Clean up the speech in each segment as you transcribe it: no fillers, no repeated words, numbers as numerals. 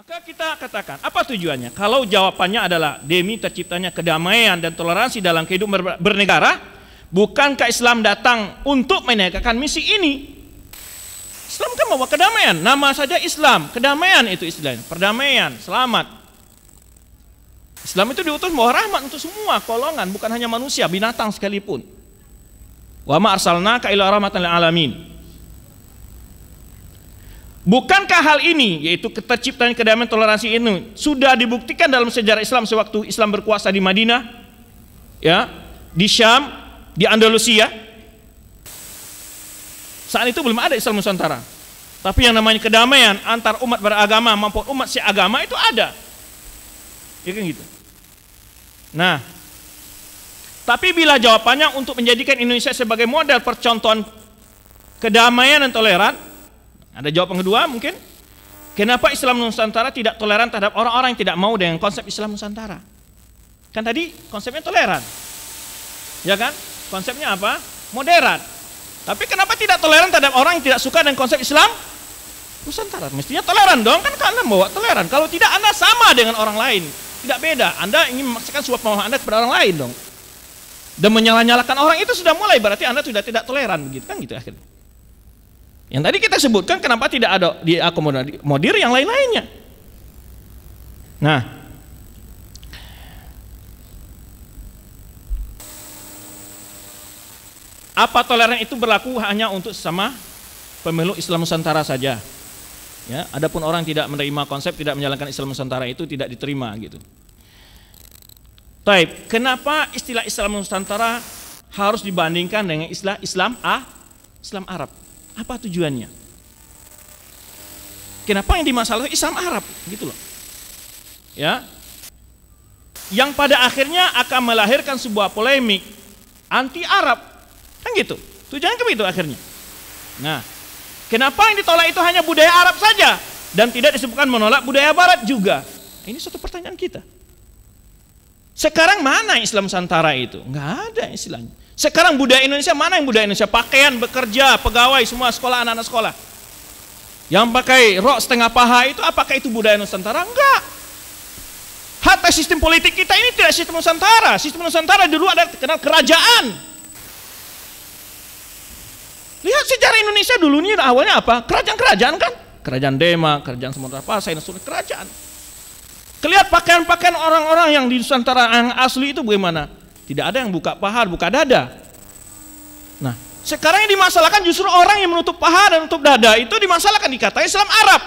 Maka kita katakan, apa tujuannya? Kalau jawabannya adalah demi terciptanya kedamaian dan toleransi dalam kehidupan bernegara, bukankah Islam datang untuk menegakkan misi ini? Islam kan membawa kedamaian, nama saja Islam, kedamaian itu istilahnya, perdamaian, selamat. Islam itu diutus membawa rahmat untuk semua golongan, bukan hanya manusia, binatang sekalipun. Wa ma arsalnaka illa rahmatan lil alamin. Bukankah hal ini, yaitu terciptanya kedamaian toleransi ini, sudah dibuktikan dalam sejarah Islam sewaktu Islam berkuasa di Madinah, ya, di Syam, di Andalusia? Saat itu belum ada Islam Nusantara, tapi yang namanya kedamaian antar umat beragama maupun umat seagama itu ada, ya kan gitu. Nah, tapi bila jawabannya untuk menjadikan Indonesia sebagai model percontohan kedamaian dan toleran, ada jawaban kedua mungkin, kenapa Islam Nusantara tidak toleran terhadap orang-orang yang tidak mau dengan konsep Islam Nusantara? Kan tadi konsepnya toleran, ya kan? Konsepnya apa? Moderat. Tapi kenapa tidak toleran terhadap orang yang tidak suka dengan konsep Islam Nusantara? Mestinya toleran dong, kan Anda bawa toleran. Kalau tidak, Anda sama dengan orang lain, tidak beda. Anda ingin memaksakan sebuah pemahaman Anda kepada orang lain dong. Dan menyalah-nyalahkan orang itu sudah mulai berarti Anda sudah tidak toleran, begitu kan gitu akhirnya. Yang tadi kita sebutkan kenapa tidak ada diakomodir yang lain-lainnya. Nah, apa toleran itu berlaku hanya untuk sesama pemeluk Islam Nusantara saja? Ya, adapun orang tidak menerima konsep, tidak menjalankan Islam Nusantara itu tidak diterima gitu. Taib, kenapa istilah Islam Nusantara harus dibandingkan dengan istilah Islam Arab? Apa tujuannya? Kenapa yang dimasalahkan Islam Arab gitu loh? Ya. Yang pada akhirnya akan melahirkan sebuah polemik anti Arab. Kan gitu. Tujuannya ke itu akhirnya. Nah, kenapa yang ditolak itu hanya budaya Arab saja dan tidak disebutkan menolak budaya Barat juga? Ini suatu pertanyaan kita. Sekarang mana Islam Nusantara itu? Enggak ada istilahnya. Sekarang budaya Indonesia, mana yang budaya Indonesia? Pakaian, bekerja, pegawai, semua sekolah, anak-anak sekolah yang pakai rok setengah paha itu, apakah itu budaya Nusantara? Enggak. Hatta sistem politik kita ini tidak sistem Nusantara. Sistem Nusantara dulu ada kenal kerajaan. Lihat sejarah Indonesia dulu ini awalnya apa? Kerajaan-kerajaan kan? Kerajaan Demak, kerajaan Sumatera Pasai, dan seluruh kerajaan. Kelihat pakaian-pakaian orang-orang yang di Nusantara yang asli itu bagaimana? Tidak ada yang buka paha, buka dada. Nah, sekarang yang dimasalahkan justru orang yang menutup paha dan menutup dada itu dimasalahkan, dikatai Islam Arab.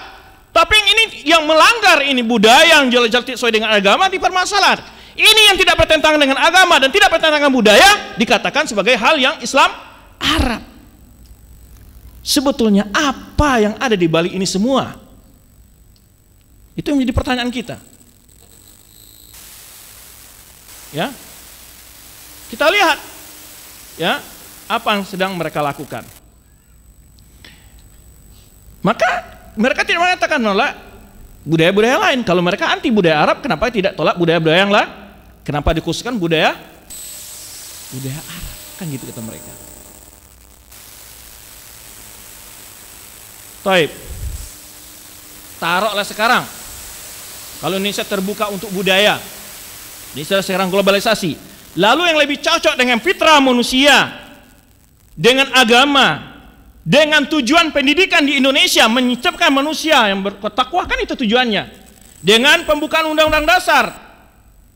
Tapi yang ini yang melanggar ini budaya yang jelas-jelas sesuai dengan agama dipermasalahkan. Ini yang tidak bertentangan dengan agama dan tidak bertentangan dengan budaya dikatakan sebagai hal yang Islam Arab. Sebetulnya apa yang ada di balik ini semua? Itu yang menjadi pertanyaan kita. Ya. Kita lihat ya, apa yang sedang mereka lakukan. Maka mereka tidak mengatakan menolak budaya-budaya lain. Kalau mereka anti budaya Arab, kenapa tidak tolak budaya-budaya yang lain? Kenapa dikhususkan budaya Arab? Kan gitu kata mereka. Taib. Taruhlah sekarang kalau Indonesia terbuka untuk budaya, Indonesia sekarang globalisasi. Lalu yang lebih cocok dengan fitrah manusia, dengan agama, dengan tujuan pendidikan di Indonesia, menciptakan manusia yang bertakwa, kan itu tujuannya. Dengan pembukaan undang-undang dasar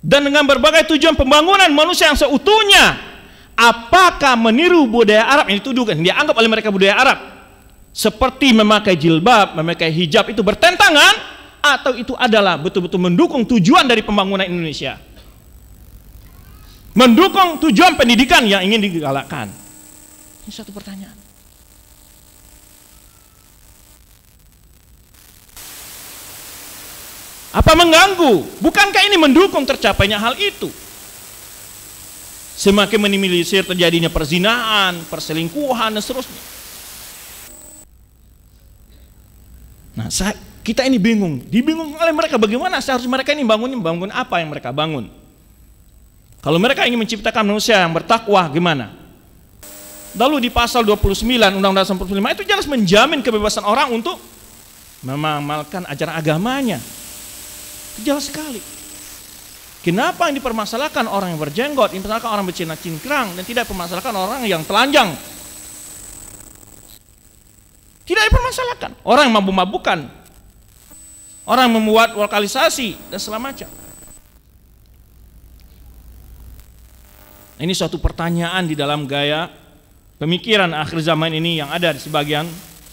dan dengan berbagai tujuan pembangunan manusia yang seutuhnya, apakah meniru budaya Arab yang dituduhkan, dianggap oleh mereka budaya Arab, seperti memakai jilbab, memakai hijab, itu bertentangan atau itu adalah betul-betul mendukung tujuan dari pembangunan Indonesia? Mendukung tujuan pendidikan yang ingin digalakkan. Ini satu pertanyaan. Apa mengganggu? Bukankah ini mendukung tercapainya hal itu? Semakin minimalisir terjadinya perzinahan, perselingkuhan dan seterusnya. Nah, kita ini bingung. Dibingung oleh mereka, bagaimana seharusnya mereka ini bangun apa yang mereka bangun? Kalau mereka ingin menciptakan manusia yang bertakwa, gimana? Lalu di pasal 29 Undang-Undang 45 itu jelas menjamin kebebasan orang untuk mengamalkan ajaran agamanya. Jelas sekali. Kenapa yang dipermasalahkan orang yang berjenggot, dipermasalahkan orang bercelana cingkrang, dan tidak dipermasalahkan orang yang telanjang? Tidak dipermasalahkan. Orang yang mabuk-mabukan, orang yang membuat lokalisasi dan segala macam. Ini suatu pertanyaan di dalam gaya pemikiran akhir zaman ini yang ada di sebagian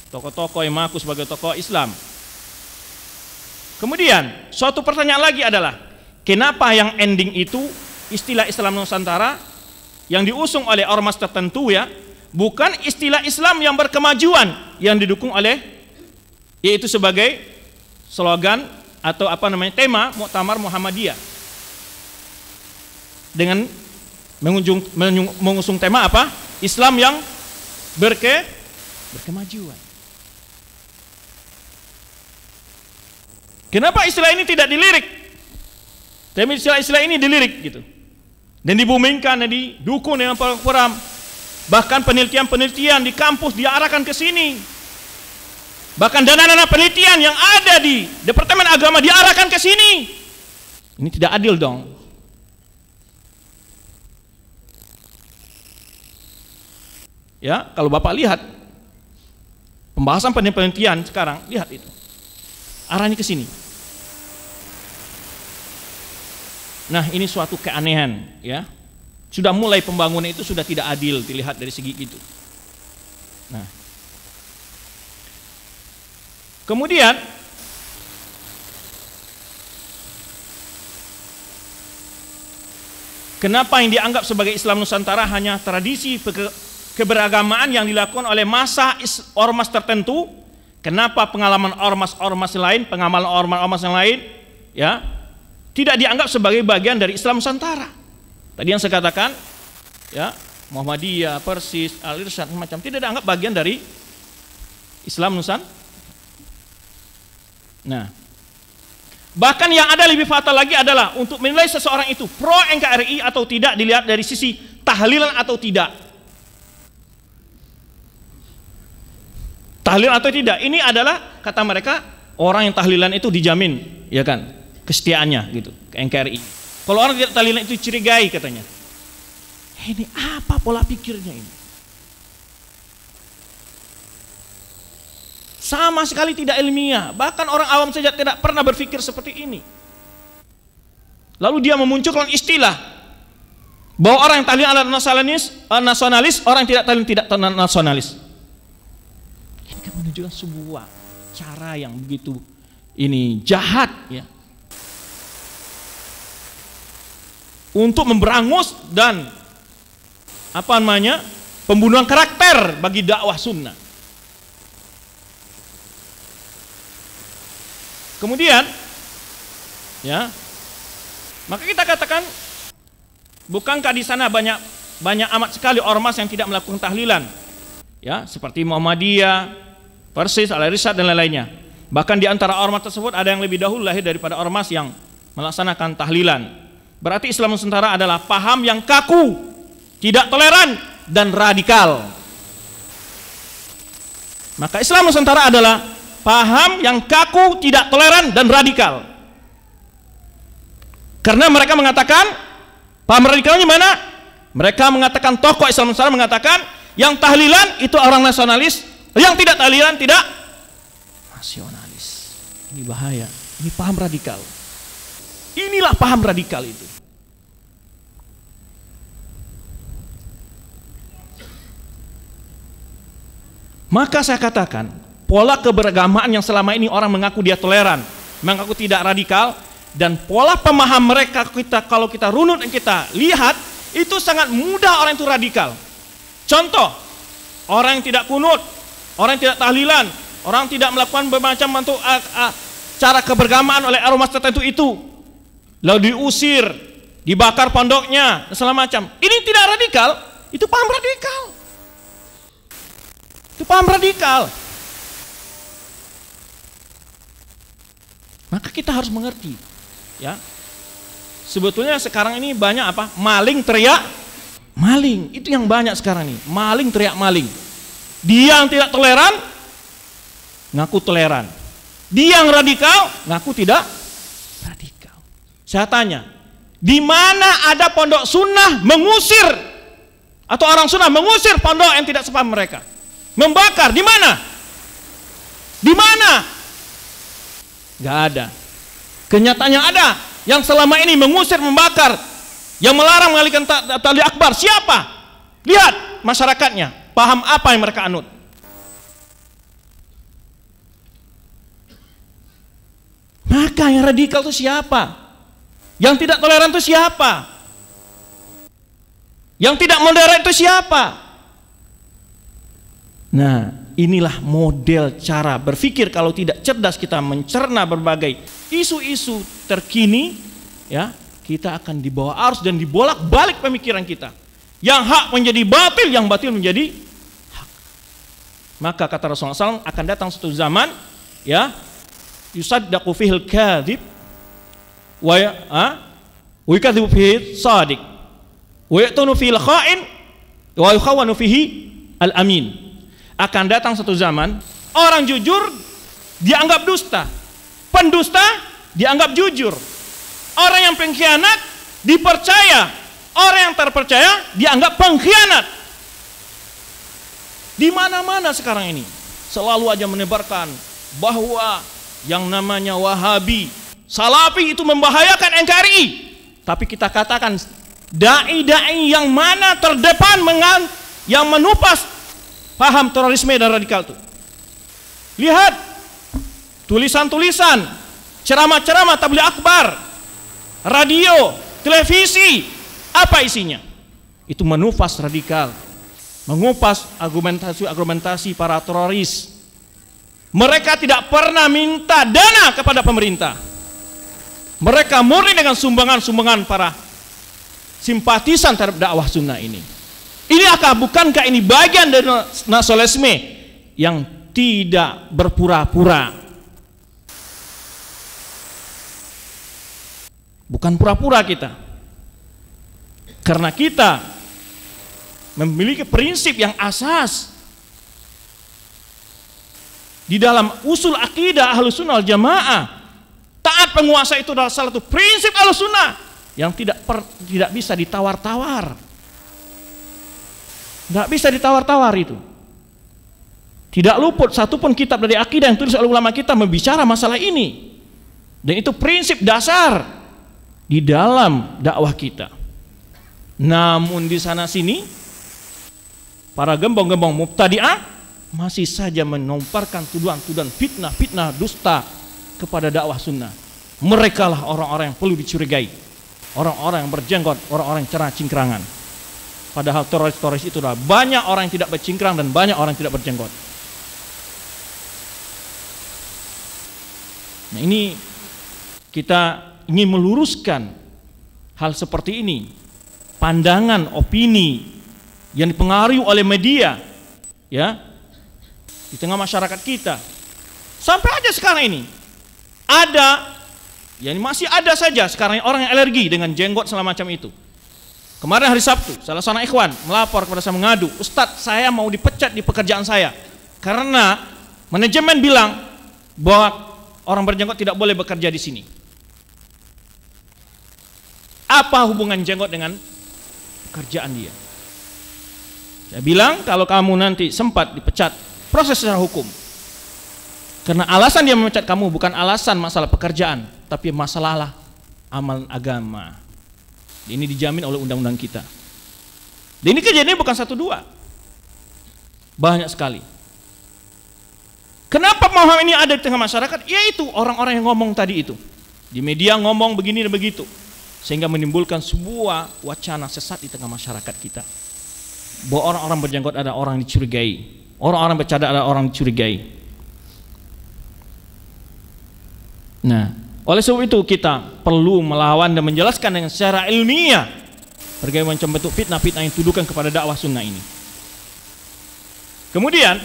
tokoh-tokoh yang mengaku sebagai tokoh Islam. Kemudian suatu pertanyaan lagi adalah, kenapa yang ending itu istilah Islam Nusantara yang diusung oleh ormas tertentu ya, bukan istilah Islam yang berkemajuan yang didukung oleh, yaitu sebagai slogan atau tema Muktamar Muhammadiyah dengan mengusung tema apa? Islam yang berkemajuan. Kenapa istilah ini tidak dilirik? Tapi istilah ini dilirik gitu, dan dibumingkan dan didukung dengan program. Bahkan penelitian-penelitian di kampus diarahkan ke sini. Bahkan dana-dana penelitian yang ada di Departemen Agama diarahkan ke sini. Ini tidak adil dong. Ya, kalau Bapak lihat pembahasan penelitian sekarang, lihat itu. Arahnya ke sini. Nah, ini suatu keanehan, ya. Sudah mulai pembangunan itu sudah tidak adil dilihat dari segi itu. Nah, kemudian kenapa yang dianggap sebagai Islam Nusantara hanya tradisi keberagamaan yang dilakukan oleh massa ormas tertentu? Kenapa pengalaman ormas-ormas lain, pengamalan ormas-ormas yang lain, ya, tidak dianggap sebagai bagian dari Islam Nusantara? Tadi yang saya katakan, ya, Muhammadiyah, Persis, Al-Irsyad, macam tidak dianggap bagian dari Islam Nusantara. Nah, bahkan yang ada lebih fatal lagi adalah untuk menilai seseorang itu pro NKRI atau tidak dilihat dari sisi tahlilan atau tidak. Tahlilan atau tidak, ini adalah kata mereka orang yang tahlilan itu dijamin, ya kan, kesetiaannya gitu ke NKRI. Kalau orang tidak tahlilan itu curigai katanya. Ini apa pola pikirnya ini? Sama sekali tidak ilmiah. Bahkan orang awam saja tidak pernah berpikir seperti ini. Lalu dia memunculkan istilah bahwa orang yang tahlilan adalah nasionalis, orang yang tidak tahlilan tidak nasionalis. Ini kan menunjukkan sebuah cara yang begitu ini jahat, ya, untuk memberangus dan pembunuhan karakter bagi dakwah sunnah. Kemudian, ya, maka kita katakan, bukankah di sana banyak amat sekali ormas yang tidak melakukan tahlilan, ya, seperti Muhammadiyah, Persis, Al-Irsyad dan lain-lainnya. Bahkan di antara ormas tersebut ada yang lebih dahulu lahir daripada ormas yang melaksanakan tahlilan. Berarti Islam Nusantara adalah paham yang kaku, tidak toleran, dan radikal. Maka Islam Nusantara adalah paham yang kaku, tidak toleran, dan radikal. Karena mereka mengatakan, paham radikalnya mana? Mereka mengatakan, tokoh Islam Nusantara mengatakan, yang tahlilan itu orang nasionalis, yang tidak tahlilan tidak nasionalis. Ini bahaya, ini paham radikal. Inilah paham radikal itu. Maka saya katakan, pola keberagamaan yang selama ini orang mengaku dia toleran, mengaku tidak radikal, dan pola pemahaman mereka kalau kita runut dan kita lihat, itu sangat mudah orang itu radikal. Contoh, orang yang tidak kunut, orang yang tidak tahlilan, orang yang tidak melakukan bermacam bentuk cara keberagamaan oleh ormas tertentu itu, lalu diusir, dibakar pondoknya, dan segala macam. Ini tidak radikal, itu paham radikal. Itu paham radikal. Maka kita harus mengerti, ya. Sebetulnya sekarang ini banyak apa? Maling teriak maling. Itu yang banyak sekarang ini. Maling teriak maling. Dia yang tidak toleran ngaku toleran. Dia yang radikal ngaku tidak radikal. Saya tanya, di mana ada pondok sunnah mengusir atau orang sunnah mengusir pondok yang tidak sepaham mereka? Membakar, di mana? Di mana? Gak ada. Kenyataannya ada. Yang selama ini mengusir, membakar, yang melarang mengalihkan tali akbar, siapa? Lihat masyarakatnya, paham apa yang mereka anut. Maka yang radikal itu siapa? Yang tidak toleran itu siapa? Yang tidak moderat itu siapa? Nah, inilah model cara berpikir kalau tidak cerdas kita mencerna berbagai isu-isu terkini, ya, kita akan dibawa arus dan dibolak-balik pemikiran kita. Yang hak menjadi batil, yang batil menjadi hak. Maka kata Rasulullah SAW, akan datang suatu zaman, ya, yusaddaqu fihil kadhib wa yukadzibu fihi shadiq wa ya'tunu fihil kha'in wa yukhawwanu fihi al-amin. Akan datang satu zaman orang jujur dianggap dusta, pendusta dianggap jujur, orang yang pengkhianat dipercaya, orang yang terpercaya dianggap pengkhianat. Di mana-mana sekarang ini selalu aja menebarkan bahwa yang namanya Wahabi, Salafi itu membahayakan NKRI. Tapi kita katakan dai-dai yang mana terdepan yang menupas paham terorisme dan radikal itu. Lihat tulisan-tulisan, ceramah-ceramah tabligh akbar, radio, televisi, apa isinya? Itu menupas radikal, mengupas argumentasi para teroris. Mereka tidak pernah minta dana kepada pemerintah. Mereka murni dengan sumbangan-sumbangan para simpatisan terhadap dakwah sunnah ini. Bukankah ini bagian dari nasionalisme yang tidak berpura-pura? Bukan pura-pura kita. Karena kita memiliki prinsip yang asas di dalam usul akidah Ahlus Sunnah wal Jamaah. Taat penguasa itu adalah salah satu prinsip Ahlus Sunnah yang tidak bisa ditawar-tawar. Tidak bisa ditawar-tawar itu. Tidak luput satupun kitab dari akidah yang tulis oleh ulama kita membicara masalah ini. Dan itu prinsip dasar di dalam dakwah kita. Namun di sana sini para gembong-gembong mubtadi'ah masih saja menomparkan tuduhan-tuduhan fitnah-fitnah dusta kepada dakwah sunnah. Mereka lah orang-orang yang perlu dicurigai, orang-orang yang berjenggot, orang-orang yang cerah cingkrangan. Padahal teroris-teroris itu adalah banyak orang yang tidak bercingkrang dan banyak orang yang tidak berjenggot. Nah, ini kita ingin meluruskan hal seperti ini. Pandangan, opini yang dipengaruhi oleh media, ya, di tengah masyarakat kita. Sampai aja sekarang ini ada, ya masih ada saja sekarang orang yang alergi dengan jenggot segala macam itu. Kemarin hari Sabtu, salah seorang ikhwan melapor kepada saya, mengadu, Ustadz, saya mau dipecat di pekerjaan saya karena manajemen bilang bahwa orang berjenggot tidak boleh bekerja di sini. Apa hubungan jenggot dengan pekerjaan dia? Saya bilang, kalau kamu nanti sempat dipecat, proses secara hukum. Karena alasan dia memecat kamu bukan alasan masalah pekerjaan, tapi masalah amalan agama. Ini dijamin oleh undang-undang kita. Dan ini kejadiannya bukan satu dua, banyak sekali. Kenapa pemahaman ini ada di tengah masyarakat? Yaitu orang-orang yang ngomong tadi itu, di media ngomong begini dan begitu, sehingga menimbulkan sebuah wacana sesat di tengah masyarakat kita, bahwa orang-orang berjenggot ada orang dicurigai, orang-orang bercadar ada orang dicurigai. Nah, oleh sebab itu kita perlu melawan dan menjelaskan dengan secara ilmiah berbagai macam bentuk fitnah-fitnah yang dituduhkan kepada dakwah sunnah ini. Kemudian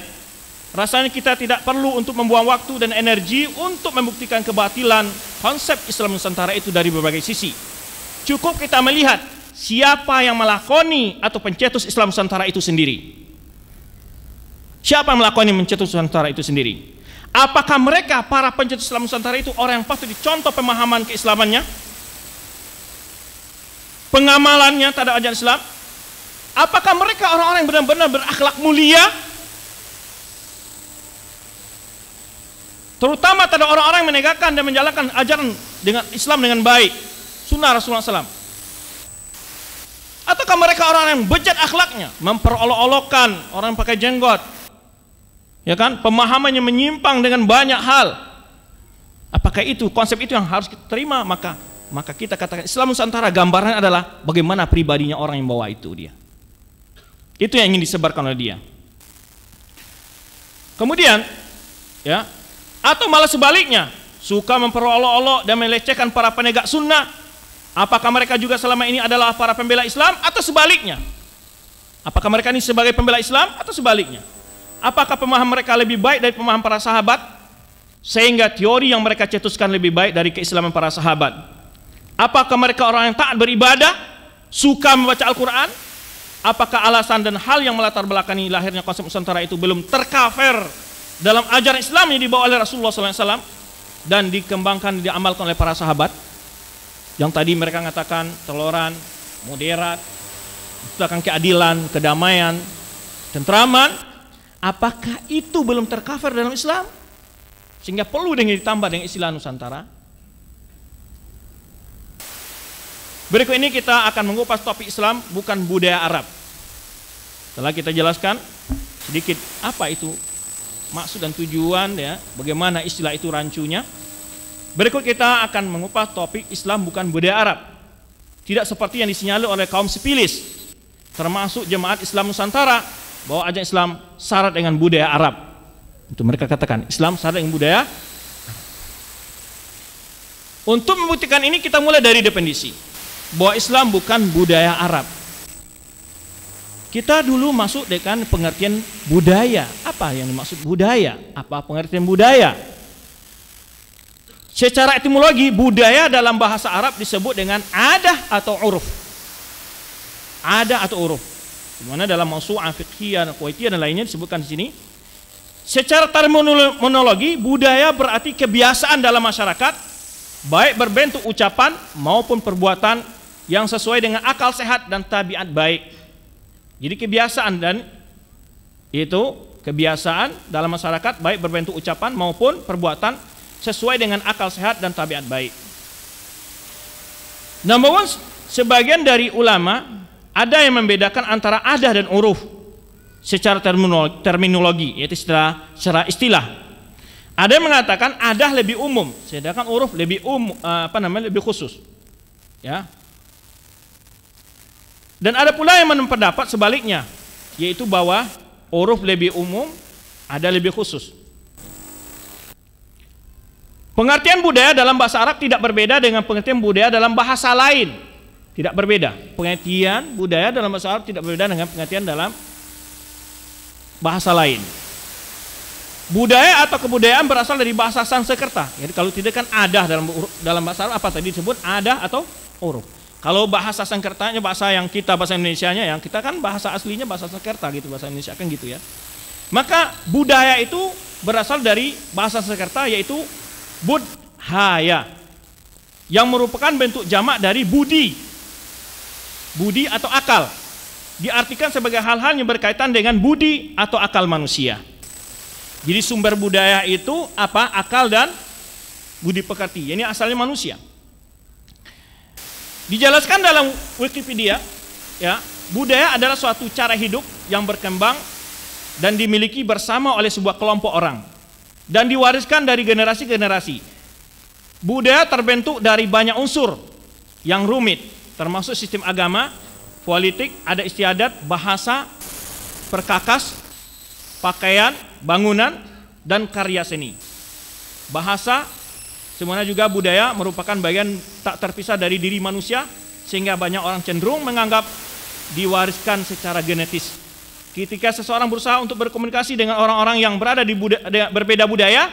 rasanya kita tidak perlu untuk membuang waktu dan energi untuk membuktikan kebatilan konsep Islam Nusantara itu dari berbagai sisi. Cukup kita melihat siapa yang melakoni atau pencetus Islam Nusantara itu sendiri. Siapa yang melakoni pencetus Nusantara itu sendiri? Apakah mereka para pencetus Islam Nusantara itu orang yang patut dicontoh pemahaman keislamannya? pengamalannya terhadap ajaran Islam? Apakah mereka orang-orang yang benar-benar berakhlak mulia? Terutama terhadap orang-orang yang menegakkan dan menjalankan ajaran dengan Islam dengan baik, sunnah Rasulullah SAW. Ataukah mereka orang yang bejat akhlaknya, memperolok-olokkan orang yang pakai jenggot, ya kan, pemahamannya menyimpang dengan banyak hal. Apakah itu konsep itu yang harus kita terima? Maka kita katakan Islam Nusantara gambarannya adalah bagaimana pribadinya orang yang bawa itu dia. Itu yang ingin disebarkan oleh dia. Kemudian, ya, atau malah sebaliknya, suka memperolok-olok dan melecehkan para penegak sunnah. Apakah mereka juga selama ini adalah para pembela Islam atau sebaliknya? Apakah mereka ini sebagai pembela Islam atau sebaliknya? Apakah pemahaman mereka lebih baik dari pemahaman para sahabat, sehingga teori yang mereka cetuskan lebih baik dari keislaman para sahabat? Apakah mereka orang yang taat beribadah, suka membaca Al-Quran? Apakah alasan dan hal yang melatar belakangi lahirnya konsep Nusantara itu belum tercover dalam ajaran Islam yang dibawa oleh Rasulullah SAW dan dikembangkan, diamalkan oleh para sahabat? Yang tadi mereka katakan toleran, moderat, menciptakan keadilan, kedamaian, tentraman. Apakah itu belum tercover dalam Islam sehingga perlu dengan ditambah dengan istilah Nusantara? Berikut ini kita akan mengupas topik Islam bukan budaya Arab. Setelah kita jelaskan sedikit apa itu maksud dan tujuan, ya, bagaimana istilah itu rancunya, berikut kita akan mengupas topik Islam bukan budaya Arab. Tidak seperti yang disinyalir oleh kaum sipilis, termasuk jemaat Islam Nusantara, bahwa ajaran Islam syarat dengan budaya Arab. Itu mereka katakan Islam syarat dengan budaya. Untuk membuktikan ini kita mulai dari definisi bahwa Islam bukan budaya Arab. Kita dulu masuk dengan pengertian budaya. Apa yang dimaksud budaya? Apa pengertian budaya? Secara etimologi, budaya dalam bahasa Arab disebut dengan adah atau uruf. Adah atau uruf. Di mana dalam mausu'ah fiqhiyah, kuwaitiyah dan lainnya disebutkan di sini. Secara terminologi, budaya berarti kebiasaan dalam masyarakat, baik berbentuk ucapan maupun perbuatan yang sesuai dengan akal sehat dan tabiat baik. Jadi kebiasaan, dan itu kebiasaan dalam masyarakat baik berbentuk ucapan maupun perbuatan sesuai dengan akal sehat dan tabiat baik. Namun sebagian dari ulama ada yang membedakan antara adah dan uruf secara terminologi, yaitu secara istilah. Ada yang mengatakan adah lebih umum, sedangkan uruf lebih lebih khusus. Ya. Dan ada pula yang berpendapat sebaliknya, yaitu bahwa uruf lebih umum, adah lebih khusus. Pengertian budaya dalam bahasa Arab tidak berbeda dengan pengertian budaya dalam bahasa lain. Tidak berbeda. Pengertian budaya dalam bahasa Arab tidak berbeda dengan pengertian dalam bahasa lain. Budaya atau kebudayaan berasal dari bahasa Sanskerta. Jadi kalau tidak kan adah dalam bahasa Arab, apa tadi disebut adah atau uruf. Kalau bahasa Sanskertanya, bahasa yang kita, bahasa Indonesianya, yang kita kan bahasa aslinya bahasa Sanskerta gitu, bahasa Indonesia kan gitu ya. Maka budaya itu berasal dari bahasa Sanskerta, yaitu budhaya, yang merupakan bentuk jamak dari budi. Budi atau akal diartikan sebagai hal-hal yang berkaitan dengan budi atau akal manusia. Jadi sumber budaya itu apa? Akal dan budi pekerti. Ini asalnya manusia. Dijelaskan dalam Wikipedia, ya, budaya adalah suatu cara hidup yang berkembang dan dimiliki bersama oleh sebuah kelompok orang dan diwariskan dari generasi ke generasi. Budaya terbentuk dari banyak unsur yang rumit, termasuk sistem agama, politik, adat istiadat, bahasa, perkakas, pakaian, bangunan, dan karya seni. Bahasa, semuanya juga budaya merupakan bagian tak terpisah dari diri manusia, sehingga banyak orang cenderung menganggap diwariskan secara genetis. Ketika seseorang berusaha untuk berkomunikasi dengan orang-orang yang berada di berbeda budaya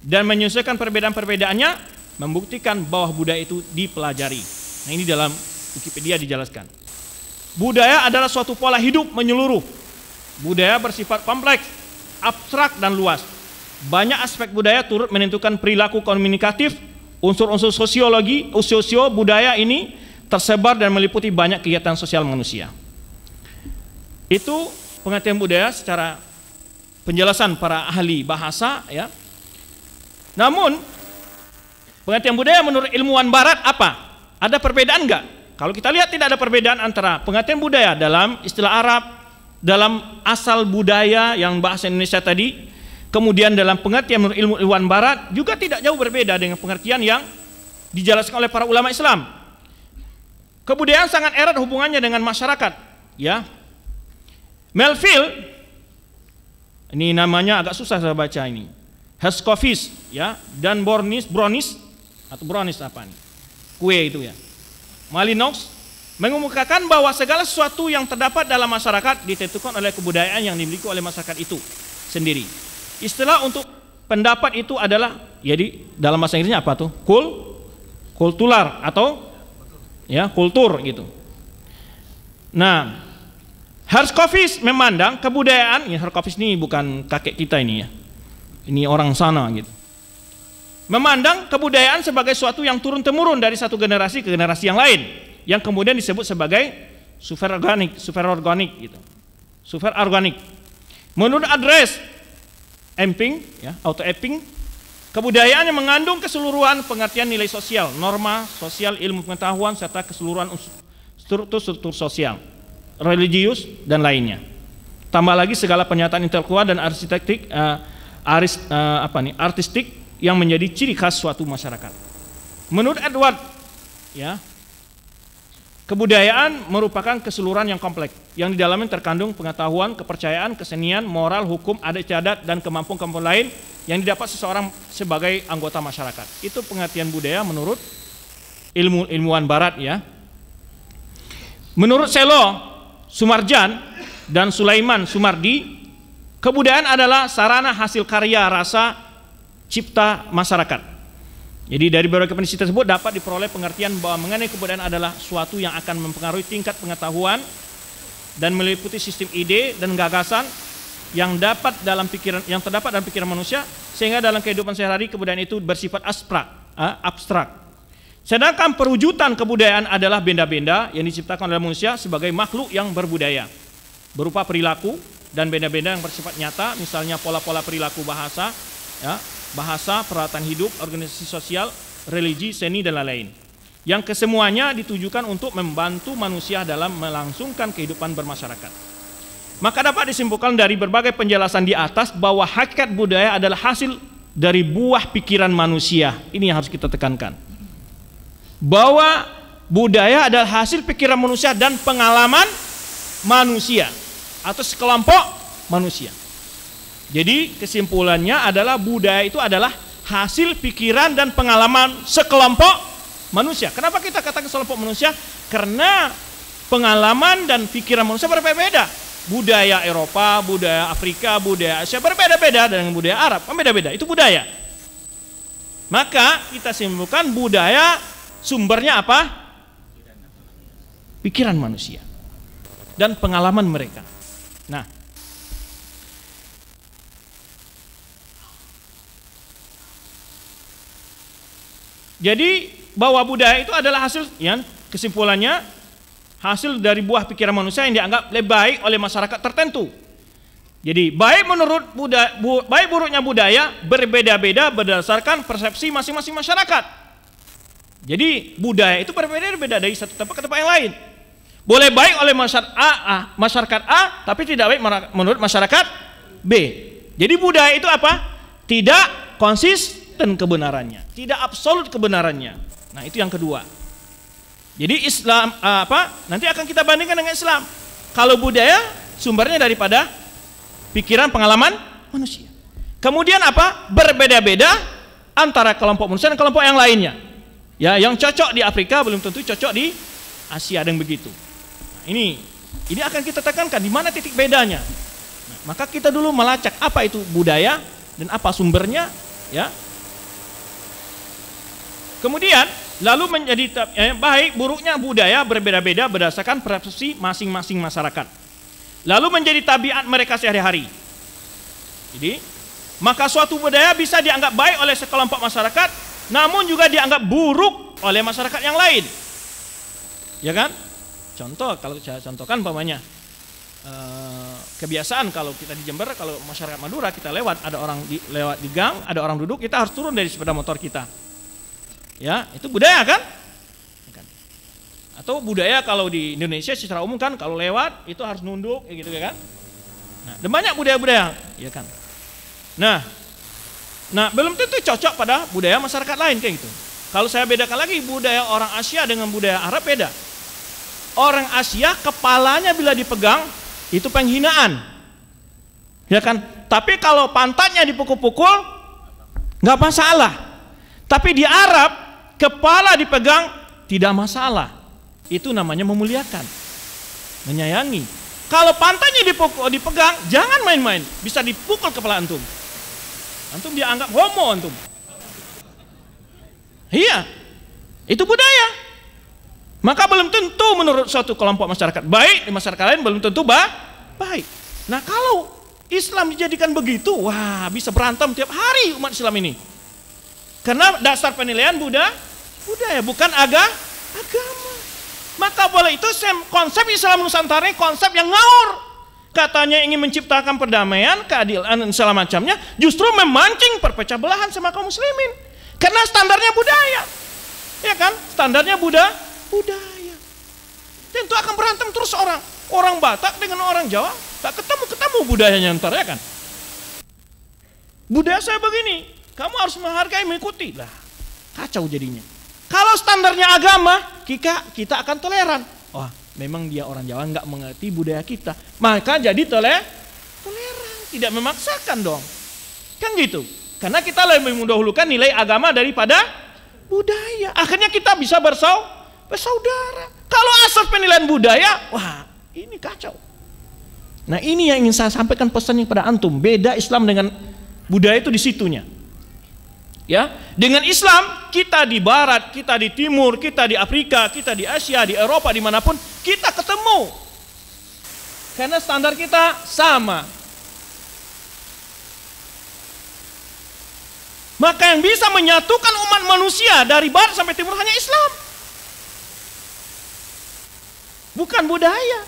dan menyesuaikan perbedaan-perbedaannya, membuktikan bahwa budaya itu dipelajari. Nah, ini dalam Wikipedia dijelaskan. Budaya adalah suatu pola hidup menyeluruh. Budaya bersifat kompleks, abstrak, dan luas. Banyak aspek budaya turut menentukan perilaku komunikatif. Unsur-unsur sosio budaya ini tersebar dan meliputi banyak kegiatan sosial manusia. Itu pengertian budaya secara penjelasan para ahli bahasa, ya. Namun pengertian budaya menurut ilmuwan barat apa? Ada perbedaan enggak? Kalau kita lihat tidak ada perbedaan antara pengertian budaya dalam istilah Arab, dalam asal budaya yang bahasa Indonesia tadi, kemudian dalam pengertian menurut ilmuwan barat juga tidak jauh berbeda dengan pengertian yang dijelaskan oleh para ulama Islam. Kebudayaan sangat erat hubungannya dengan masyarakat, ya. Melville, ini namanya agak susah saya baca ini, Herskovits, ya, dan Brownis apa nih? Kue itu ya. Malinois mengemukakan bahwa segala sesuatu yang terdapat dalam masyarakat ditentukan oleh kebudayaan yang dimiliki oleh masyarakat itu sendiri. Istilah untuk pendapat itu adalah, jadi dalam bahasa Inggrisnya apa tuh? Kultural atau ya kultur gitu. Nah, Herskovits memandang kebudayaan, ya Herskovits ini bukan kakek kita ini ya, ini orang sana gitu. Memandang kebudayaan sebagai suatu yang turun-temurun dari satu generasi ke generasi yang lain, yang kemudian disebut sebagai superorganik gitu. Superorganik. Menurut Andreas Emping, ya, Otto Emping, kebudayaan yang mengandung keseluruhan pengertian nilai sosial, norma sosial, ilmu pengetahuan serta keseluruhan struktur sosial, religius dan lainnya. Tambah lagi segala pernyataan intelektual dan artistik yang menjadi ciri khas suatu masyarakat. Menurut Edward, ya, kebudayaan merupakan keseluruhan yang kompleks, yang di dalamnya terkandung pengetahuan, kepercayaan, kesenian, moral, hukum, adat istiadat, dan kemampuan lain yang didapat seseorang sebagai anggota masyarakat. Itu pengertian budaya menurut ilmuwan barat, ya. Menurut Selo Sumarjan dan Sulaiman Sumardi, kebudayaan adalah sarana hasil karya rasa cipta masyarakat. Jadi dari beberapa definisi tersebut dapat diperoleh pengertian bahwa mengenai kebudayaan adalah suatu yang akan mempengaruhi tingkat pengetahuan dan meliputi sistem ide dan gagasan yang terdapat dalam pikiran manusia, sehingga dalam kehidupan sehari-hari kebudayaan itu bersifat abstrak. Sedangkan perwujudan kebudayaan adalah benda-benda yang diciptakan oleh manusia sebagai makhluk yang berbudaya, berupa perilaku dan benda-benda yang bersifat nyata, misalnya pola-pola perilaku bahasa, ya, bahasa, peralatan hidup, organisasi sosial, religi, seni, dan lain-lain, yang kesemuanya ditujukan untuk membantu manusia dalam melangsungkan kehidupan bermasyarakat. Maka dapat disimpulkan dari berbagai penjelasan di atas bahwa hakikat budaya adalah hasil dari buah pikiran manusia. Ini yang harus kita tekankan, bahwa budaya adalah hasil pikiran manusia dan pengalaman manusia atau sekelompok manusia. Jadi kesimpulannya adalah budaya itu adalah hasil pikiran dan pengalaman sekelompok manusia. Kenapa kita katakan sekelompok manusia? Karena pengalaman dan pikiran manusia berbeda-beda. Budaya Eropa, budaya Afrika, budaya Asia berbeda-beda dengan budaya Arab, berbeda-beda. Itu budaya. Maka kita simpulkan budaya sumbernya apa? Pikiran manusia dan pengalaman mereka. Nah, jadi bahwa budaya itu adalah hasil, ya, kesimpulannya hasil dari buah pikiran manusia yang dianggap lebih baik oleh masyarakat tertentu. Jadi baik buruknya budaya berbeda-beda berdasarkan persepsi masing-masing masyarakat. Jadi budaya itu berbeda-beda dari satu tempat ke tempat yang lain. Boleh baik oleh masyarakat A, tapi tidak baik menurut masyarakat B. Jadi budaya itu apa? Tidak konsisten kebenarannya, tidak absolut kebenarannya. Nah, itu yang kedua. Jadi Islam nanti akan kita bandingkan dengan Islam. Kalau budaya sumbernya daripada pikiran pengalaman manusia. Kemudian apa? Berbeda-beda antara kelompok manusia dan kelompok yang lainnya. Ya, yang cocok di Afrika belum tentu cocok di Asia dan begitu. Nah, ini akan kita tekankan di mana titik bedanya. Nah, maka kita dulu melacak apa itu budaya dan apa sumbernya, ya. Kemudian lalu menjadi baik buruknya budaya berbeda-beda berdasarkan persepsi masing-masing masyarakat. Lalu menjadi tabiat mereka sehari-hari. Jadi, maka suatu budaya bisa dianggap baik oleh sekelompok masyarakat, namun juga dianggap buruk oleh masyarakat yang lain. ya kan? Contoh, kalau saya contohkan umpamanya kebiasaan kalau kita di Jember, kalau masyarakat Madura kita lewat, ada orang lewat di gang, ada orang duduk, kita harus turun dari sepeda motor kita. Ya, itu budaya kan? Atau budaya kalau di Indonesia secara umum kan, kalau lewat itu harus nunduk, gitu ya kan? Nah, dan banyak budaya-budaya, ya kan? Nah, belum tentu cocok pada budaya masyarakat lain kayak gitu. Kalau saya bedakan lagi budaya orang Asia dengan budaya Arab beda. Orang Asia kepalanya bila dipegang itu penghinaan, ya kan? Tapi kalau pantatnya dipukul-pukul nggak masalah. Tapi di Arab kepala dipegang tidak masalah. Itu namanya memuliakan, menyayangi. Kalau pantatnya dipegang jangan main-main, bisa dipukul kepala antum. Antum dianggap homo antum. Iya, itu budaya. Maka belum tentu menurut suatu kelompok masyarakat baik, di masyarakat lain belum tentu baik. Nah, kalau Islam dijadikan begitu, wah bisa berantem tiap hari umat Islam ini. Karena dasar penilaian budaya bukan agama. Maka boleh itu konsep Islam Nusantara ini konsep yang ngawur. Katanya ingin menciptakan perdamaian, keadilan dan segala macamnya, justru memancing perpecah belahan sama kaum muslimin. Karena standarnya budaya. Ya kan? Standarnya budaya. Tentu akan berantem terus orang Batak dengan orang Jawa, tak ketemu budayanya ntar, ya kan? Budaya saya begini, kamu harus menghargai, mengikuti. Lah, kacau jadinya. Kalau standarnya agama, kita akan toleran. Wah, memang dia orang Jawa nggak mengerti budaya kita, maka jadi toleran, tidak memaksakan dong. Kan gitu. Karena kita lebih mendahulukan nilai agama daripada budaya. Akhirnya kita bisa bersaudara. Kalau asal penilaian budaya, wah ini kacau. Nah, ini yang ingin saya sampaikan pesannya kepada antum. Beda Islam dengan budaya itu di situnya. Ya, dengan Islam kita di barat, kita di timur, kita di Afrika, kita di Asia, di Eropa, dimanapun kita ketemu. Karena standar kita sama. Maka yang bisa menyatukan umat manusia dari barat sampai timur hanya Islam, bukan budaya.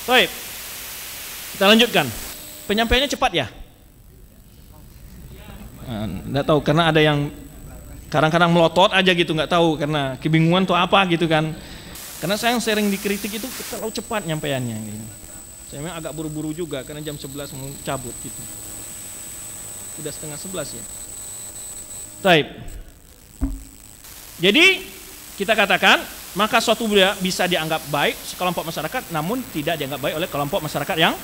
Baik, kita lanjutkan. Penyampaiannya cepat ya? Nggak tahu, karena ada yang kadang-kadang melotot aja gitu, nggak tahu karena kebingungan tuh apa gitu kan. Karena saya yang sering dikritik itu terlalu cepat nyampaiannya. Gitu. Saya memang agak buru-buru juga karena jam 11 mau cabut gitu. Udah setengah 11 ya. Baik. Jadi kita katakan maka suatu budaya bisa dianggap baik sekelompok masyarakat, namun tidak dianggap baik oleh kelompok masyarakat yang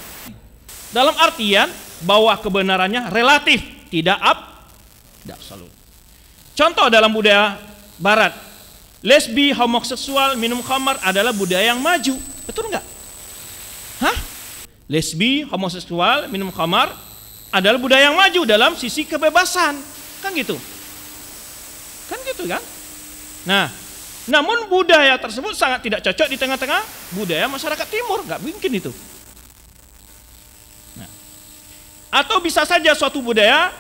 dalam artian bahwa kebenarannya relatif, tidak absolut. Contoh dalam budaya barat, lesbi, homoseksual, minum khamar adalah budaya yang maju. Betul enggak? Hah? Lesbi, homoseksual, minum khamar adalah budaya yang maju dalam sisi kebebasan. Kan gitu? Kan gitu kan? Nah, namun budaya tersebut sangat tidak cocok di tengah-tengah budaya masyarakat timur. Enggak mungkin itu. Nah, atau bisa saja suatu budaya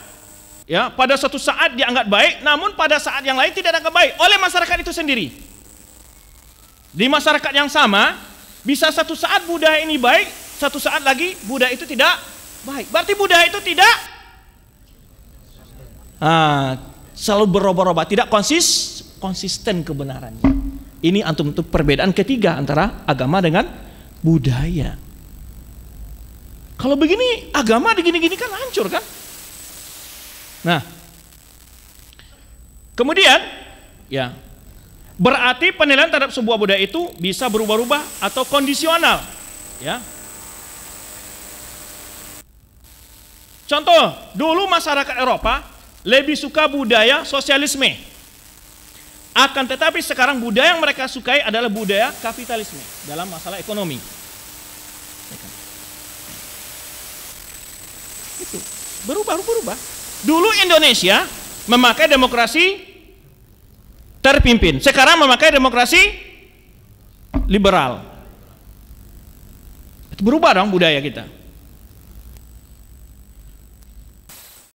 ya pada suatu saat dianggap baik, namun pada saat yang lain tidak dianggap baik oleh masyarakat itu sendiri. Di masyarakat yang sama bisa satu saat budaya ini baik, satu saat lagi budaya itu tidak baik. Berarti budaya itu tidak selalu berubah-ubah, tidak konsisten kebenarannya. Ini untuk perbedaan ketiga antara agama dengan budaya. Kalau begini agama digini-gini kan hancur kan? Nah, kemudian ya berarti penilaian terhadap sebuah budaya itu bisa berubah-ubah atau kondisional, ya. Contoh, dulu masyarakat Eropa lebih suka budaya sosialisme. Akan tetapi sekarang budaya yang mereka sukai adalah budaya kapitalisme dalam masalah ekonomi. Itu berubah. Dulu Indonesia memakai demokrasi terpimpin, sekarang memakai demokrasi liberal. Itu berubah dong budaya kita.